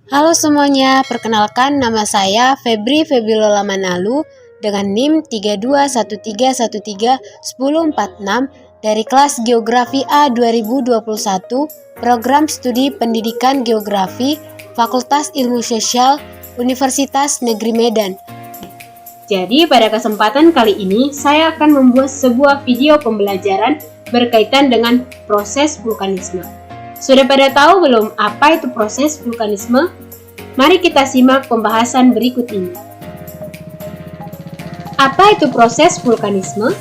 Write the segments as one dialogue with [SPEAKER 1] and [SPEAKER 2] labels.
[SPEAKER 1] Halo semuanya, perkenalkan nama saya Febri Febilola Manalu dengan NIM 3213131046 dari kelas Geografi A 2021, Program Studi Pendidikan Geografi, Fakultas Ilmu Sosial, Universitas Negeri Medan. Jadi pada kesempatan kali ini saya akan membuat sebuah video pembelajaran berkaitan dengan proses vulkanisme. Sudah pada tahu belum apa itu proses vulkanisme? Mari kita simak pembahasan berikut ini. Apa itu proses vulkanisme?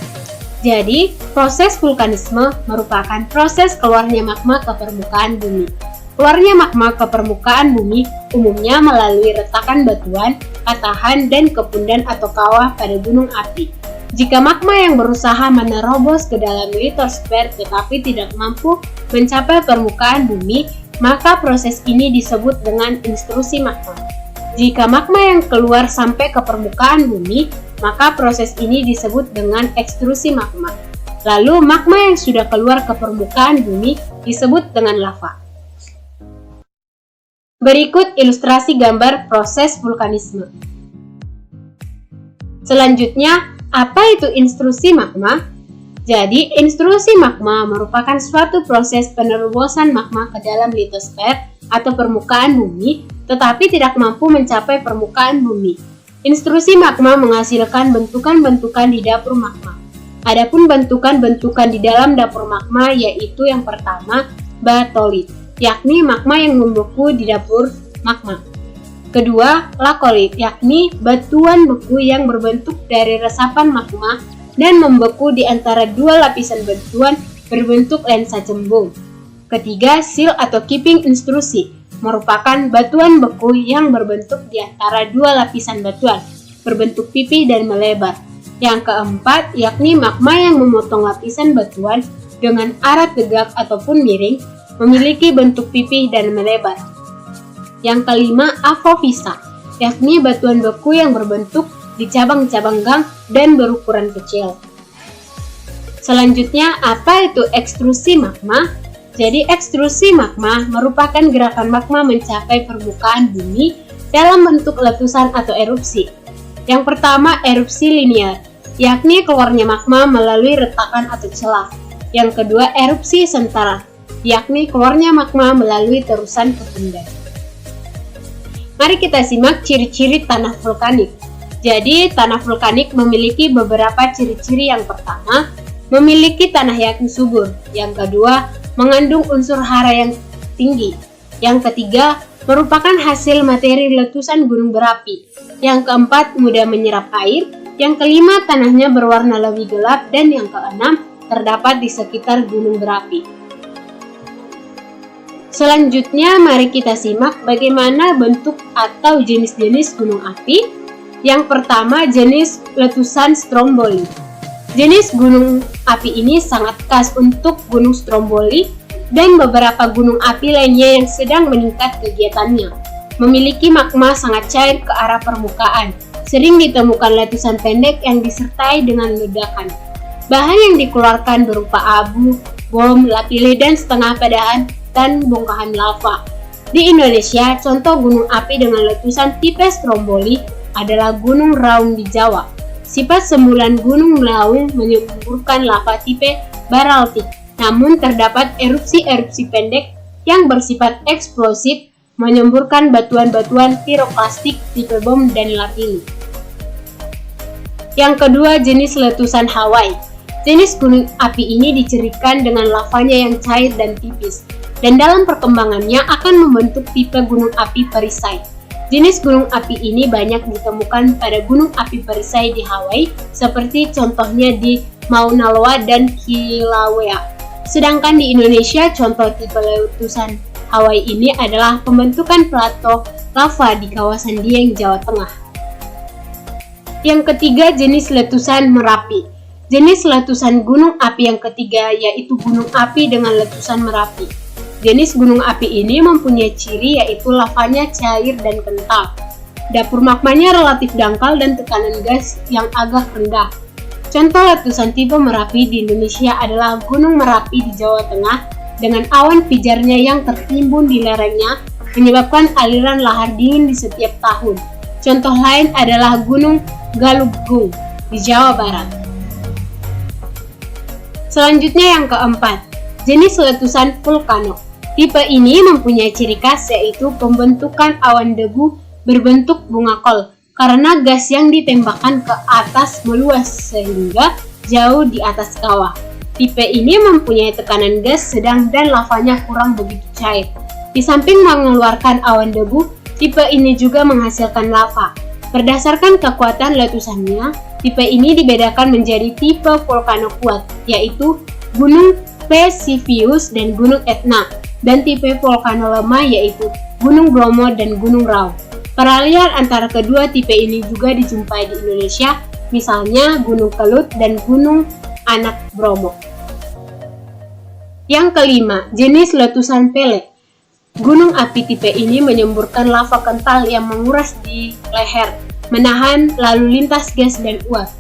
[SPEAKER 1] Jadi, proses vulkanisme merupakan proses keluarnya magma ke permukaan bumi. Keluarnya magma ke permukaan bumi umumnya melalui retakan batuan, patahan, dan kepundan atau kawah pada gunung api. Jika magma yang berusaha menerobos ke dalam litosfer tetapi tidak mampu mencapai permukaan bumi, maka proses ini disebut dengan intrusi magma. Jika magma yang keluar sampai ke permukaan bumi, maka proses ini disebut dengan ekstrusi magma. Lalu magma yang sudah keluar ke permukaan bumi disebut dengan lava. Berikut ilustrasi gambar proses vulkanisme. Selanjutnya, apa itu intrusi magma? Jadi, intrusi magma merupakan suatu proses penerobosan magma ke dalam litosfer atau permukaan bumi, tetapi tidak mampu mencapai permukaan bumi. Intrusi magma menghasilkan bentukan-bentukan di dapur magma. Adapun bentukan-bentukan di dalam dapur magma yaitu yang pertama, batolit, yakni magma yang membeku di dapur magma. Kedua, lakolit, yakni batuan beku yang berbentuk dari resapan magma dan membeku di antara dua lapisan batuan berbentuk lensa cembung. Ketiga, sil atau keeping intrusi, merupakan batuan beku yang berbentuk di antara dua lapisan batuan, berbentuk pipi dan melebar. Yang keempat, yakni magma yang memotong lapisan batuan dengan arah tegak ataupun miring, memiliki bentuk pipi dan melebar. Yang kelima, apofisa, yakni batuan beku yang berbentuk di cabang-cabang gang dan berukuran kecil. Selanjutnya, apa itu ekstrusi magma? Jadi, ekstrusi magma merupakan gerakan magma mencapai permukaan bumi dalam bentuk letusan atau erupsi. Yang pertama, erupsi linear, yakni keluarnya magma melalui retakan atau celah. Yang kedua, erupsi sementara, yakni keluarnya magma melalui terusan kepundan. Mari kita simak ciri-ciri tanah vulkanik. Jadi, tanah vulkanik memiliki beberapa ciri-ciri. Yang pertama, memiliki tanah yang subur. Yang kedua, mengandung unsur hara yang tinggi. Yang ketiga, merupakan hasil materi letusan gunung berapi. Yang keempat, mudah menyerap air. Yang kelima, tanahnya berwarna lebih gelap. Dan yang keenam, terdapat di sekitar gunung berapi. Selanjutnya, mari kita simak bagaimana bentuk atau jenis-jenis gunung api. Yang pertama, jenis letusan stromboli. Jenis gunung api ini sangat khas untuk Gunung Stromboli dan beberapa gunung api lainnya yang sedang meningkat kegiatannya. Memiliki magma sangat cair ke arah permukaan. Sering ditemukan letusan pendek yang disertai dengan ledakan. Bahan yang dikeluarkan berupa abu, bom, lapilli, dan setengah padahan dan bongkahan lava. Di Indonesia, contoh gunung api dengan letusan tipe stromboli adalah Gunung Raung di Jawa. Sifat sembulan Gunung Raung menyemburkan lava tipe baraltik, namun terdapat erupsi-erupsi pendek yang bersifat eksplosif menyemburkan batuan-batuan piroklastik tipe bom dan lapilli. Yang kedua, jenis letusan Hawaii. Jenis gunung api ini dicirikan dengan lavanya yang cair dan tipis, dan dalam perkembangannya akan membentuk tipe gunung api perisai. Jenis gunung api ini banyak ditemukan pada gunung api perisai di Hawaii, seperti contohnya di Mauna Loa dan Kilauea. Sedangkan di Indonesia, contoh tipe letusan Hawaii ini adalah pembentukan plato lava di kawasan Dieng, Jawa Tengah. Yang ketiga, jenis letusan Merapi. Jenis letusan gunung api yang ketiga yaitu gunung api dengan letusan Merapi. Jenis gunung api ini mempunyai ciri yaitu lavanya cair dan kental. Dapur magmanya relatif dangkal dan tekanan gas yang agak rendah. Contoh letusan tipe Merapi di Indonesia adalah Gunung Merapi di Jawa Tengah dengan awan pijarnya yang tertimbun di lerengnya menyebabkan aliran lahar dingin di setiap tahun. Contoh lain adalah Gunung Galunggung di Jawa Barat. Selanjutnya yang keempat, jenis letusan vulkano. Tipe ini mempunyai ciri khas yaitu pembentukan awan debu berbentuk bunga kol karena gas yang ditembakkan ke atas meluas sehingga jauh di atas kawah. Tipe ini mempunyai tekanan gas sedang dan lavanya kurang begitu cair. Di samping mengeluarkan awan debu, tipe ini juga menghasilkan lava. Berdasarkan kekuatan letusannya, tipe ini dibedakan menjadi tipe vulkano kuat, yaitu Gunung Vesuvius dan Gunung Etna, dan tipe vulkano lemah yaitu Gunung Bromo dan Gunung Raung. Peralihan antara kedua tipe ini juga dijumpai di Indonesia, misalnya Gunung Kelut dan Gunung Anak Bromo. Yang kelima, jenis letusan Pele. Gunung api tipe ini menyemburkan lava kental yang menguras di leher, menahan lalu lintas gas dan uap.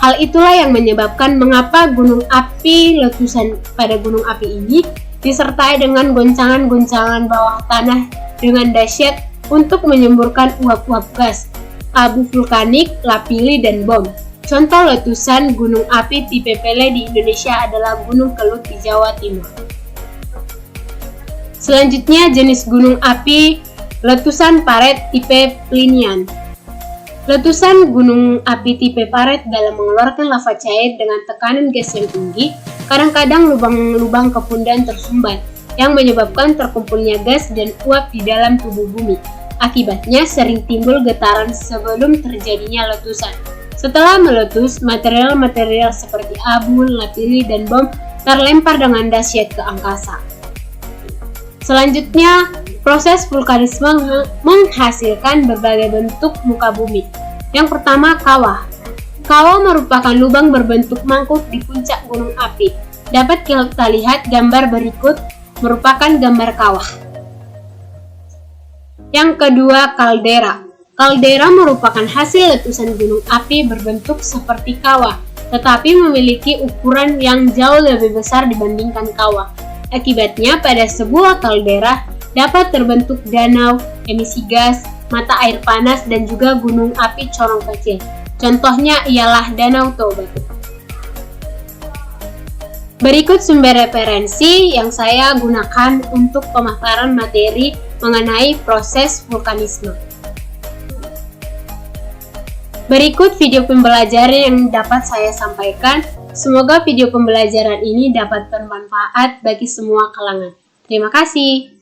[SPEAKER 1] Hal itulah yang menyebabkan mengapa gunung api letusan pada gunung api ini disertai dengan goncangan-goncangan bawah tanah dengan dahsyat untuk menyemburkan uap-uap gas, abu vulkanik, lapilli, dan bom. Contoh letusan gunung api tipe Pele di Indonesia adalah Gunung Kelut di Jawa Timur. Selanjutnya jenis gunung api letusan paret tipe Plinian. Letusan gunung api tipe paret dalam mengeluarkan lava cair dengan tekanan gas yang tinggi, kadang-kadang lubang-lubang kepundan tersumbat, yang menyebabkan terkumpulnya gas dan uap di dalam tubuh bumi. Akibatnya sering timbul getaran sebelum terjadinya letusan. Setelah meletus, material-material seperti abu, lapilli, dan bom terlempar dengan dahsyat ke angkasa. Selanjutnya, proses vulkanisme menghasilkan berbagai bentuk muka bumi. Yang pertama, kawah. Kawah merupakan lubang berbentuk mangkuk di puncak gunung api. Dapat kita lihat gambar berikut merupakan gambar kawah. Yang kedua, kaldera. Kaldera merupakan hasil letusan gunung api berbentuk seperti kawah, tetapi memiliki ukuran yang jauh lebih besar dibandingkan kawah. Akibatnya, pada sebuah kaldera dapat terbentuk danau, emisi gas, mata air panas, dan juga gunung api corong kecil. Contohnya ialah Danau Toba. Berikut sumber referensi yang saya gunakan untuk pemaparan materi mengenai proses vulkanisme. Berikut video pembelajaran yang dapat saya sampaikan. Semoga video pembelajaran ini dapat bermanfaat bagi semua kalangan. Terima kasih.